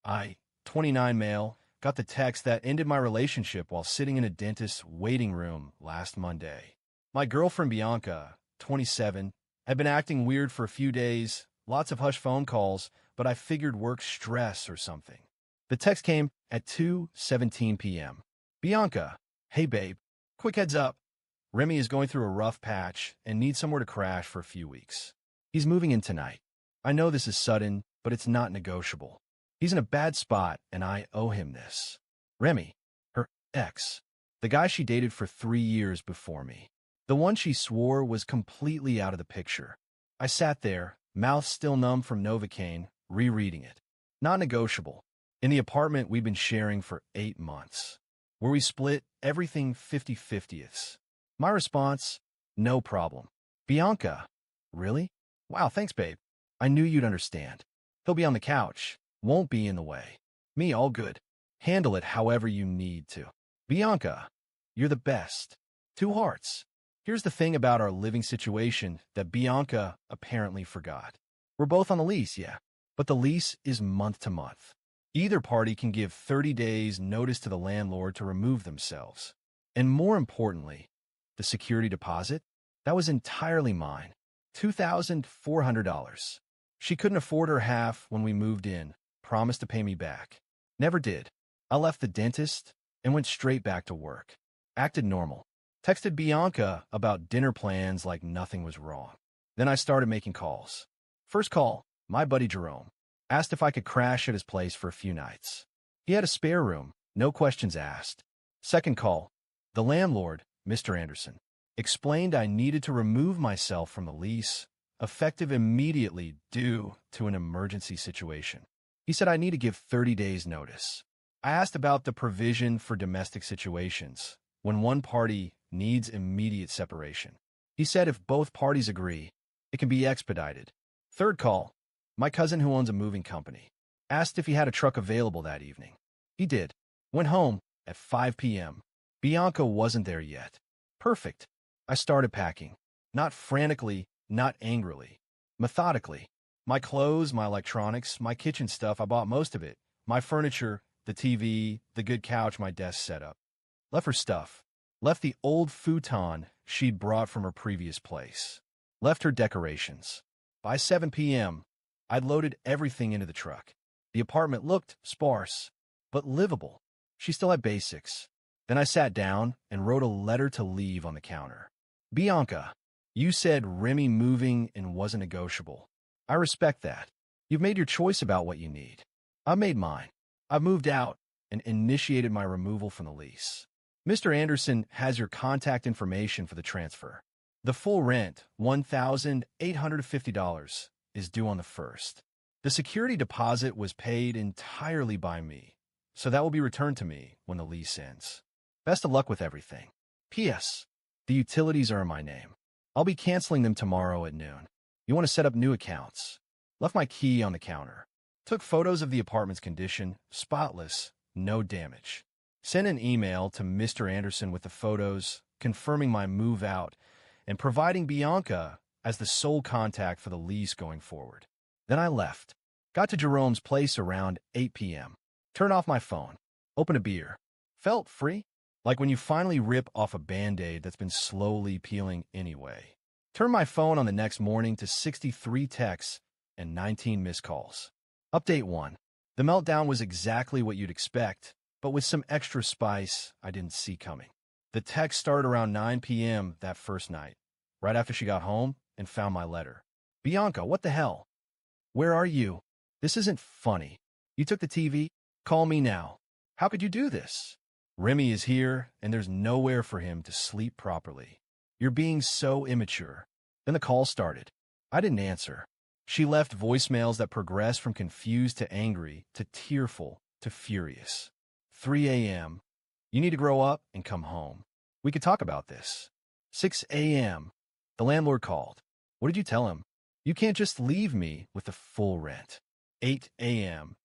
I, 29 male, got the text that ended my relationship while sitting in a dentist's waiting room last Monday. My girlfriend Bianca, 27, had been acting weird for a few days, lots of hush phone calls, but I figured work stress or something. The text came at 2:17 p.m. Bianca, hey babe, quick heads up. Remy is going through a rough patch and needs somewhere to crash for a few weeks. He's moving in tonight. I know this is sudden, but it's not negotiable. He's in a bad spot, and I owe him this. Remy, her ex, the guy she dated for 3 years before me. The one she swore was completely out of the picture. I sat there, mouth still numb from Novocaine, rereading it. Not negotiable. In the apartment we'd been sharing for 8 months, where we split everything 50/50ths. My response, no problem. Bianca, really? Wow, thanks, babe. I knew you'd understand. He'll be on the couch. Won't be in the way. Me, all good. Handle it however you need to. Bianca, you're the best. 2 hearts. Here's the thing about our living situation that Bianca apparently forgot. We're both on the lease, yeah, but the lease is month to month. Either party can give 30 days notice to the landlord to remove themselves. And more importantly, the security deposit? That was entirely mine. $2,400. She couldn't afford her half when we moved in, promised to pay me back. Never did. I left the dentist and went straight back to work. Acted normal. Texted Bianca about dinner plans like nothing was wrong. Then I started making calls. First call, my buddy Jerome. Asked if I could crash at his place for a few nights. He had a spare room, no questions asked. Second call, the landlord, Mr. Anderson. Explained I needed to remove myself from the lease, effective immediately due to an emergency situation. He said I need to give 30 days notice. I asked about the provision for domestic situations, when one party needs immediate separation. He said if both parties agree, it can be expedited. Third call, my cousin who owns a moving company. Asked if he had a truck available that evening. He did. Went home at 5 p.m. Bianca wasn't there yet. Perfect. I started packing. Not frantically, not angrily. Methodically. My clothes, my electronics, my kitchen stuff, I bought most of it. My furniture, the TV, the good couch, my desk setup. Left her stuff. Left the old futon she'd brought from her previous place. Left her decorations. By 7 p.m., I'd loaded everything into the truck. The apartment looked sparse, but livable. She still had basics. Then I sat down and wrote a letter to leave on the counter. Bianca, you said Remy moving and wasn't negotiable. I respect that. You've made your choice about what you need. I made mine. I moved out and initiated my removal from the lease. Mr. Anderson has your contact information for the transfer. The full rent, $1,850, is due on the 1st. The security deposit was paid entirely by me, so that will be returned to me when the lease ends. Best of luck with everything. P.S. The utilities are in my name. I'll be canceling them tomorrow at noon. You want to set up new accounts. Left my key on the counter. Took photos of the apartment's condition, spotless, no damage. Sent an email to Mr. Anderson with the photos, confirming my move out, and providing Bianca as the sole contact for the lease going forward. Then I left. Got to Jerome's place around 8 p.m. Turned off my phone. Opened a beer. Felt free. Like when you finally rip off a Band-Aid that's been slowly peeling anyway. Turned my phone on the next morning to 63 texts and 19 missed calls. Update 1. The meltdown was exactly what you'd expect, but with some extra spice I didn't see coming. The text started around 9 p.m. that first night, right after she got home and found my letter. Bianca, what the hell? Where are you? This isn't funny. You took the TV? Call me now. How could you do this? Remy is here, and there's nowhere for him to sleep properly. You're being so immature. Then the call started. I didn't answer. She left voicemails that progressed from confused to angry to tearful to furious. 3 a.m. You need to grow up and come home. We could talk about this. 6 a.m. The landlord called. What did you tell him? You can't just leave me with the full rent. 8 a.m.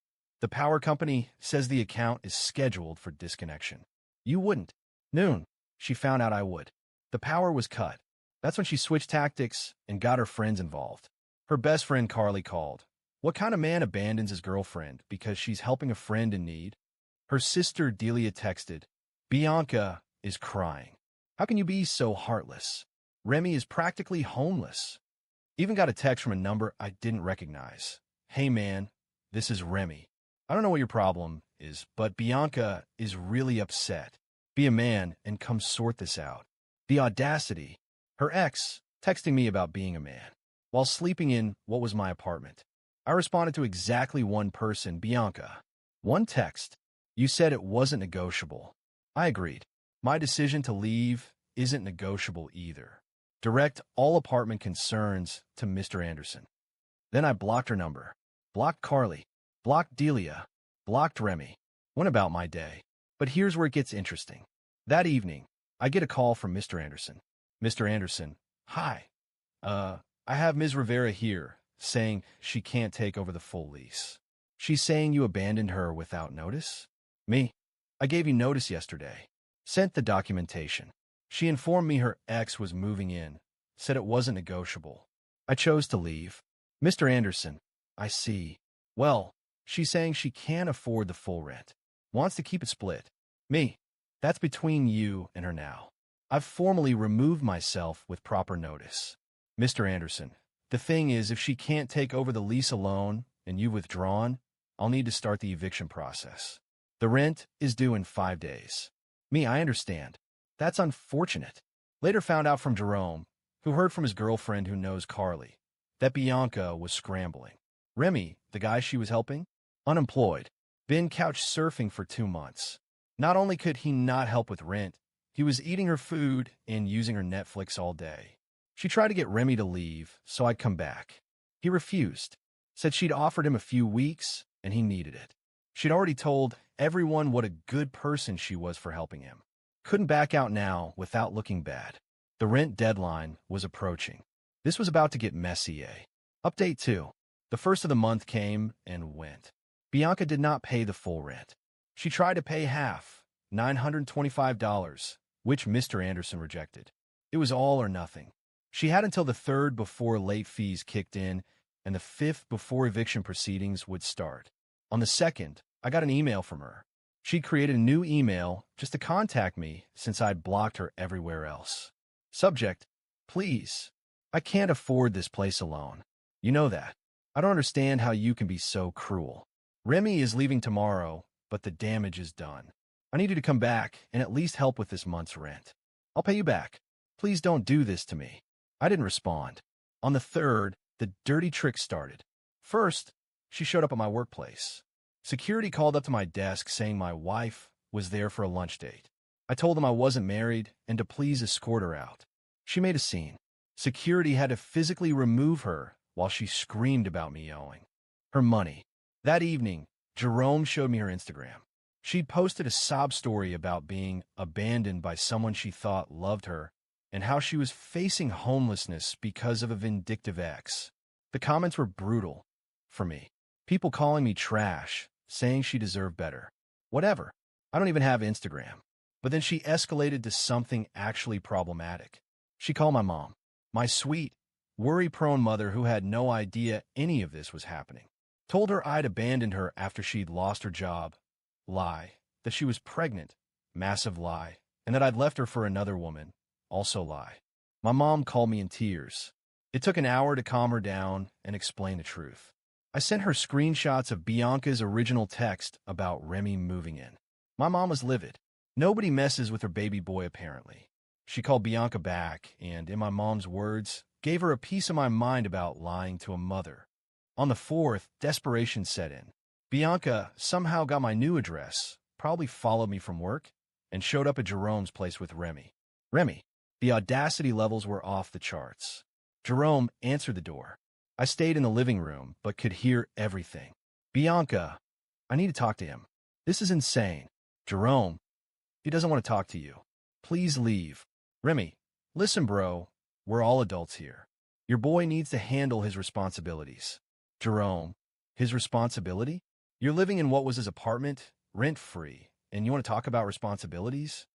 The power company says the account is scheduled for disconnection. You wouldn't. Noon. She found out I would. The power was cut. That's when she switched tactics and got her friends involved. Her best friend Carly called. What kind of man abandons his girlfriend because she's helping a friend in need? Her sister Delia texted, Bianca is crying. How can you be so heartless? Remy is practically homeless. Even got a text from a number I didn't recognize. Hey man, this is Remy. I don't know what your problem is, but Bianca is really upset. Be a man and come sort this out. The audacity. Her ex texting me about being a man while sleeping in what was my apartment. I responded to exactly one person, Bianca. One text. You said it wasn't negotiable. I agreed. My decision to leave isn't negotiable either. Direct all apartment concerns to Mr. Anderson. Then I blocked her number. Blocked Carly. Blocked Delia. Blocked Remy. Went about my day. But here's where it gets interesting. That evening, I get a call from Mr. Anderson. Mr. Anderson, hi. I have Ms. Rivera here, saying she can't take over the full lease. She's saying you abandoned her without notice? Me? I gave you notice yesterday. Sent the documentation. She informed me her ex was moving in, said it wasn't negotiable. I chose to leave. Mr. Anderson, I see. Well, she's saying she can't afford the full rent. Wants to keep it split. Me? That's between you and her now. I've formally removed myself with proper notice. Mr. Anderson, the thing is, if she can't take over the lease alone and you've withdrawn, I'll need to start the eviction process. The rent is due in 5 days. Me, I understand. That's unfortunate. Later found out from Jerome, who heard from his girlfriend who knows Carly, that Bianca was scrambling. Remy, the guy she was helping, unemployed, been couch surfing for 2 months. Not only could he not help with rent, he was eating her food and using her Netflix all day. She tried to get Remy to leave so I'd come back. He refused, said she'd offered him a few weeks and he needed it. She'd already told everyone what a good person she was for helping him. Couldn't back out now without looking bad. The rent deadline was approaching. This was about to get messy, eh? Update 2. The first of the month came and went. Bianca did not pay the full rent. She tried to pay half, $925, which Mr. Anderson rejected. It was all or nothing. She had until the 3rd before late fees kicked in and the 5th before eviction proceedings would start. On the 2nd, I got an email from her. She'd created a new email just to contact me since I'd blocked her everywhere else. Subject, please. I can't afford this place alone. You know that. I don't understand how you can be so cruel. Remy is leaving tomorrow, but the damage is done. I need you to come back and at least help with this month's rent. I'll pay you back. Please don't do this to me. I didn't respond. On the 3rd, the dirty trick started. First, she showed up at my workplace. Security called up to my desk saying my wife was there for a lunch date. I told them I wasn't married and to please escort her out. She made a scene. Security had to physically remove her while she screamed about me owing her money. That evening, Jerome showed me her Instagram. She'd posted a sob story about being abandoned by someone she thought loved her and how she was facing homelessness because of a vindictive ex. The comments were brutal for me. People calling me trash, saying she deserved better. Whatever. I don't even have Instagram. But then she escalated to something actually problematic. She called my mom, my sweet, worry-prone mother who had no idea any of this was happening. Told her I'd abandoned her after she'd lost her job. Lie. That she was pregnant. Massive lie. And that I'd left her for another woman. Also lie. My mom called me in tears. It took an hour to calm her down and explain the truth. I sent her screenshots of Bianca's original text about Remy moving in. My mom was livid. Nobody messes with her baby boy, apparently. She called Bianca back and, in my mom's words, gave her a piece of my mind about lying to a mother. On the 4th, desperation set in. Bianca somehow got my new address, probably followed me from work, and showed up at Jerome's place with Remy. Remy. The audacity levels were off the charts. Jerome answered the door. I stayed in the living room, but could hear everything. Bianca, I need to talk to him. This is insane. Jerome, he doesn't want to talk to you. Please leave. Remy, listen, bro. We're all adults here. Your boy needs to handle his responsibilities. Jerome, his responsibility? You're living in what was his apartment, rent-free, and you want to talk about responsibilities?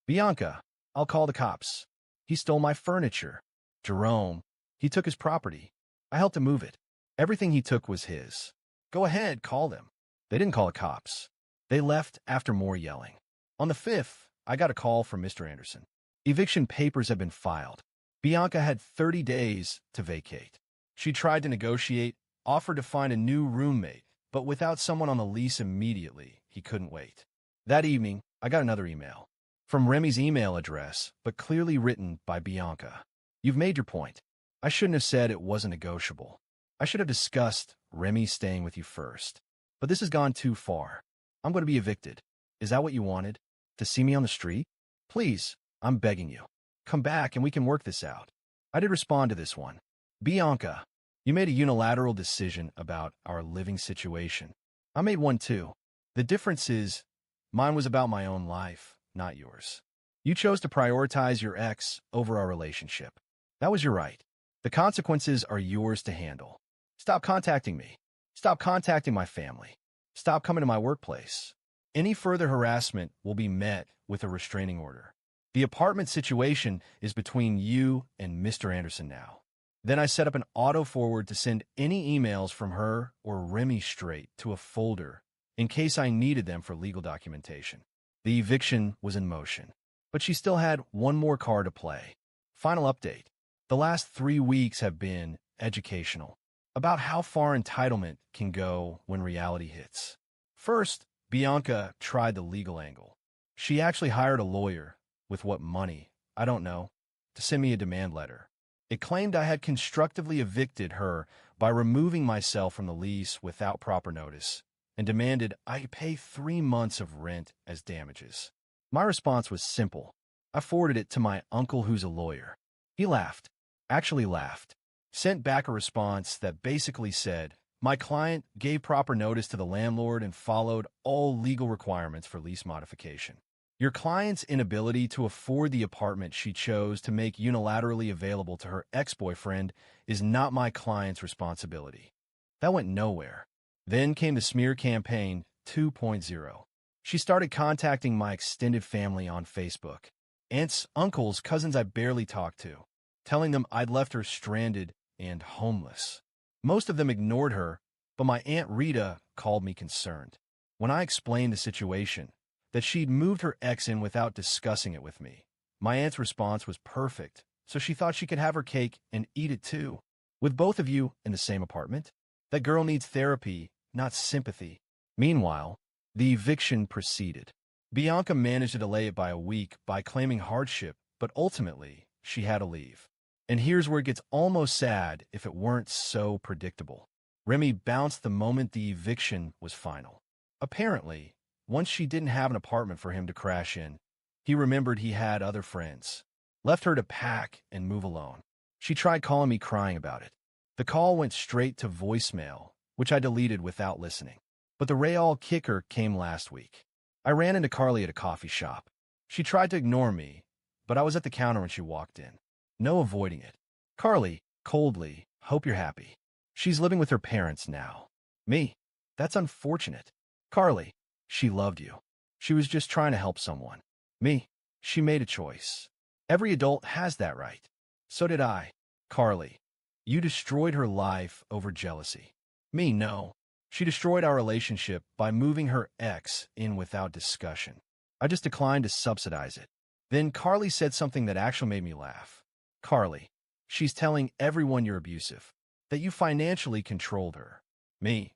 Bianca, I'll call the cops. He stole my furniture. Jerome, he took his property. I helped him move it. Everything he took was his. Go ahead, call them. They didn't call the cops. They left after more yelling. On the 5th, I got a call from Mr. Anderson. Eviction papers had been filed. Bianca had 30 days to vacate. She tried to negotiate, offered to find a new roommate, but without someone on the lease immediately, he couldn't wait. That evening, I got another email. From Remy's email address, but clearly written by Bianca. You've made your point. I shouldn't have said it wasn't negotiable. I should have discussed Remy staying with you first. But this has gone too far. I'm going to be evicted. Is that what you wanted? To see me on the street? Please, I'm begging you. Come back and we can work this out. I did respond to this one. Bianca, you made a unilateral decision about our living situation. I made one too. The difference is, mine was about my own life, not yours. You chose to prioritize your ex over our relationship. That was your right. The consequences are yours to handle. Stop contacting me. Stop contacting my family. Stop coming to my workplace. Any further harassment will be met with a restraining order. The apartment situation is between you and Mr. Anderson now. Then I set up an auto-forward to send any emails from her or Remy straight to a folder in case I needed them for legal documentation. The eviction was in motion, but she still had one more card to play. Final update. The last 3 weeks have been educational about how far entitlement can go when reality hits. First, Bianca tried the legal angle. She actually hired a lawyer, with what money, I don't know, to send me a demand letter. It claimed I had constructively evicted her by removing myself from the lease without proper notice and demanded I pay 3 months of rent as damages. My response was simple. I forwarded it to my uncle who's a lawyer. He laughed, actually laughed, sent back a response that basically said, my client gave proper notice to the landlord and followed all legal requirements for lease modification. Your client's inability to afford the apartment she chose to make unilaterally available to her ex-boyfriend is not my client's responsibility. That went nowhere. Then came the smear campaign 2.0. She started contacting my extended family on Facebook. Aunts, uncles, cousins I barely talked to, telling them I'd left her stranded and homeless. Most of them ignored her, but my Aunt Rita called me concerned. When I explained the situation, that she'd moved her ex in without discussing it with me, my aunt's response was perfect, so she thought she could have her cake and eat it too. With both of you in the same apartment? That girl needs therapy, not sympathy. Meanwhile, the eviction proceeded. Bianca managed to delay it by a week by claiming hardship, but ultimately, she had to leave. And here's where it gets almost sad if it weren't so predictable. Remy bounced the moment the eviction was final. Apparently, once she didn't have an apartment for him to crash in, he remembered he had other friends. Left her to pack and move alone. She tried calling me crying about it. The call went straight to voicemail, which I deleted without listening. But the real kicker came last week. I ran into Carly at a coffee shop. She tried to ignore me, but I was at the counter when she walked in. No avoiding it. Carly, coldly, hope you're happy. She's living with her parents now. Me? That's unfortunate. Carly, she loved you. She was just trying to help someone. Me? She made a choice. Every adult has that right. So did I. Carly, you destroyed her life over jealousy. Me, no. She destroyed our relationship by moving her ex in without discussion. I just declined to subsidize it. Then Carly said something that actually made me laugh. Carly, she's telling everyone you're abusive, that you financially controlled her. Me,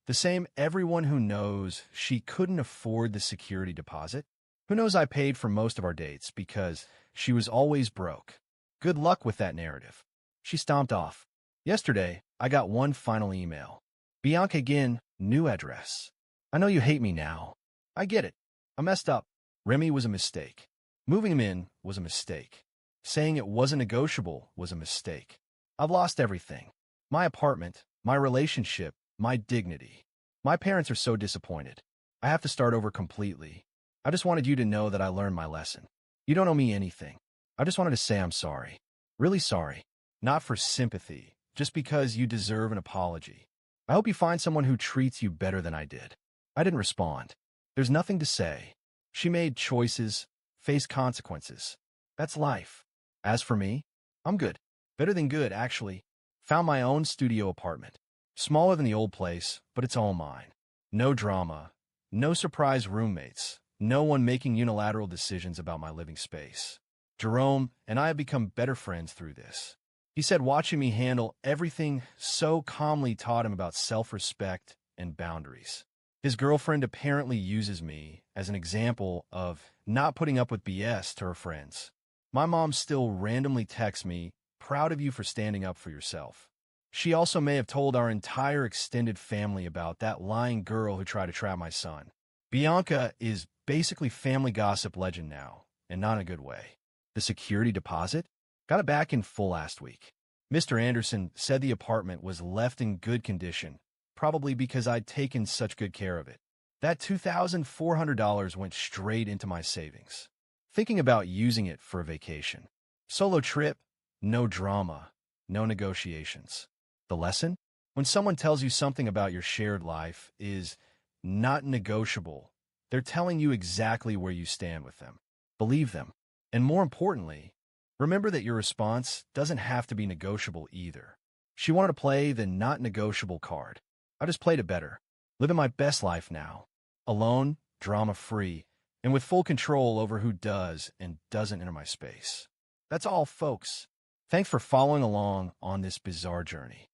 the same everyone who knows she couldn't afford the security deposit, who knows I paid for most of our dates because she was always broke. Good luck with that narrative. She stomped off. Yesterday, I got one final email. Bianca again, new address. I know you hate me now. I get it. I messed up. Remy was a mistake. Moving him in was a mistake. Saying it wasn't negotiable was a mistake. I've lost everything. My apartment, my relationship, my dignity. My parents are so disappointed. I have to start over completely. I just wanted you to know that I learned my lesson. You don't owe me anything. I just wanted to say I'm sorry. Really sorry. Not for sympathy, just because you deserve an apology. I hope you find someone who treats you better than I did. I didn't respond. There's nothing to say. She made choices, faced consequences. That's life. As for me, I'm good. Better than good, actually. Found my own studio apartment. Smaller than the old place, but it's all mine. No drama, no surprise roommates, no one making unilateral decisions about my living space. Jerome and I have become better friends through this. He said watching me handle everything so calmly taught him about self-respect and boundaries. His girlfriend apparently uses me as an example of not putting up with BS to her friends. My mom still randomly texts me, "Proud of you for standing up for yourself." She also may have told our entire extended family about that lying girl who tried to trap my son. Bianca is basically family gossip legend now, and not in a good way. The security deposit? Got it back in full last week. Mr. Anderson said the apartment was left in good condition, probably because I'd taken such good care of it. That $2,400 went straight into my savings. Thinking about using it for a vacation. Solo trip, no drama, no negotiations. The lesson? When someone tells you something about your shared life is not negotiable, they're telling you exactly where you stand with them. Believe them. And more importantly, remember that your response doesn't have to be negotiable either. She wanted to play the not negotiable card. I just played it better. Living my best life now. Alone, drama-free, and with full control over who does and doesn't enter my space. That's all, folks. Thanks for following along on this bizarre journey.